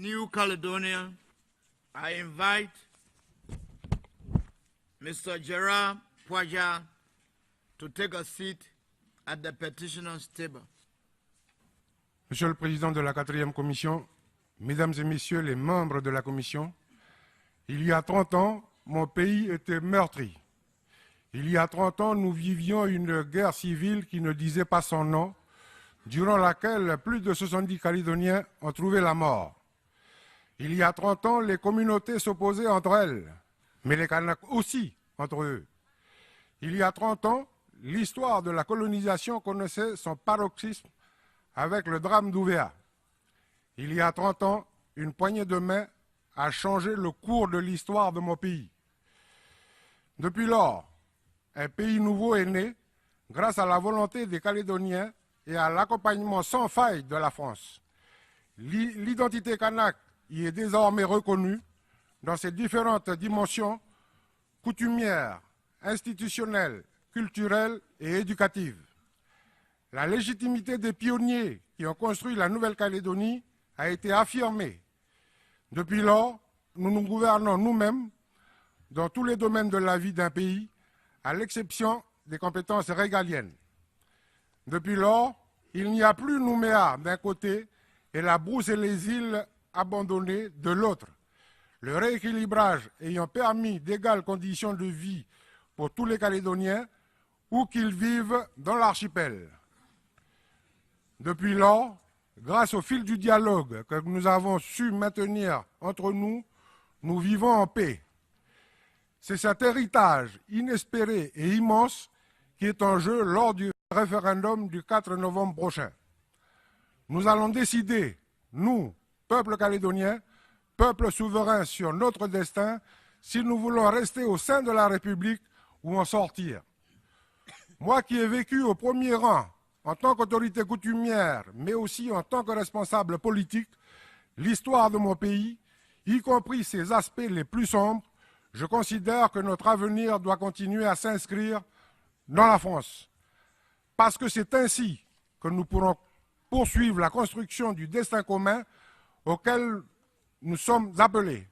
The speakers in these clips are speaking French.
New Caledonia, I invite Mr. Gerard Poidja to take a seat at the petitioner's table. Monsieur le Président de la 4e Commission, Mesdames et Messieurs les membres de la Commission, il y a 30 ans, mon pays était meurtri. Il y a 30 ans, nous vivions une guerre civile qui ne disait pas son nom, durant laquelle plus de 70 Calédoniens ont trouvé la mort. Il y a 30 ans, les communautés s'opposaient entre elles, mais les Kanaks aussi entre eux. Il y a 30 ans, l'histoire de la colonisation connaissait son paroxysme avec le drame d'Ouvéa. Il y a 30 ans, une poignée de main a changé le cours de l'histoire de mon pays. Depuis lors, un pays nouveau est né grâce à la volonté des Calédoniens et à l'accompagnement sans faille de la France. L'identité kanak y est désormais reconnue dans ses différentes dimensions coutumières, institutionnelles, culturelles et éducatives. La légitimité des pionniers qui ont construit la Nouvelle-Calédonie a été affirmée. Depuis lors, nous nous gouvernons nous-mêmes dans tous les domaines de la vie d'un pays, à l'exception des compétences régaliennes. Depuis lors, il n'y a plus Nouméa d'un côté et la brousse et les îles abandonnées de l'autre. Le rééquilibrage ayant permis d'égales conditions de vie pour tous les Calédoniens, où qu'ils vivent dans l'archipel. Depuis lors, grâce au fil du dialogue que nous avons su maintenir entre nous, nous vivons en paix. C'est cet héritage inespéré et immense qui est en jeu lors du référendum du 4 novembre prochain. Nous allons décider, nous, peuple calédonien, peuple souverain sur notre destin, si nous voulons rester au sein de la République ou en sortir. Moi qui ai vécu au premier rang en tant qu'autorité coutumière, mais aussi en tant que responsable politique, l'histoire de mon pays, y compris ses aspects les plus sombres, je considère que notre avenir doit continuer à s'inscrire dans la France. Parce que c'est ainsi que nous pourrons poursuivre la construction du destin commun auquel nous sommes appelés.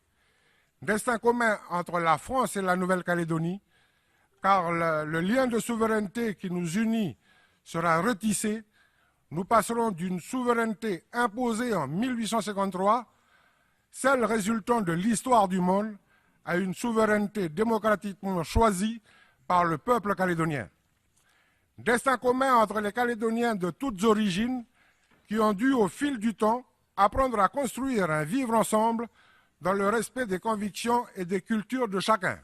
Destin commun entre la France et la Nouvelle-Calédonie, car le lien de souveraineté qui nous unit sera retissé. Nous passerons d'une souveraineté imposée en 1853, celle résultant de l'histoire du monde, à une souveraineté démocratiquement choisie par le peuple calédonien. Destin commun entre les Calédoniens de toutes origines qui ont dû, au fil du temps, apprendre à construire un vivre ensemble dans le respect des convictions et des cultures de chacun.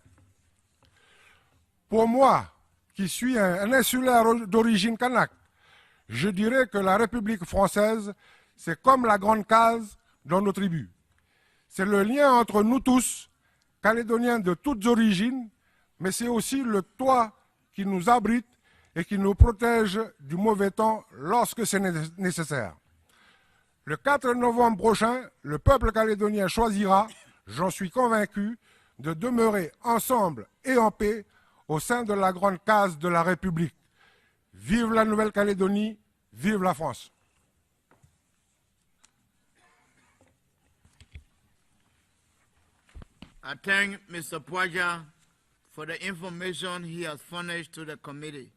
Pour moi, qui suis un insulaire d'origine kanak, je dirais que la République française, c'est comme la grande case dans nos tribus. C'est le lien entre nous tous, Calédoniens de toutes origines, mais c'est aussi le toit qui nous abrite et qui nous protège du mauvais temps lorsque c'est nécessaire. Le 4 novembre prochain, le peuple calédonien choisira, j'en suis convaincu, de demeurer ensemble et en paix au sein de la grande case de la République. Vive la Nouvelle-Calédonie, vive la France. I thank Mr. Poidja for the information he has furnished to the committee.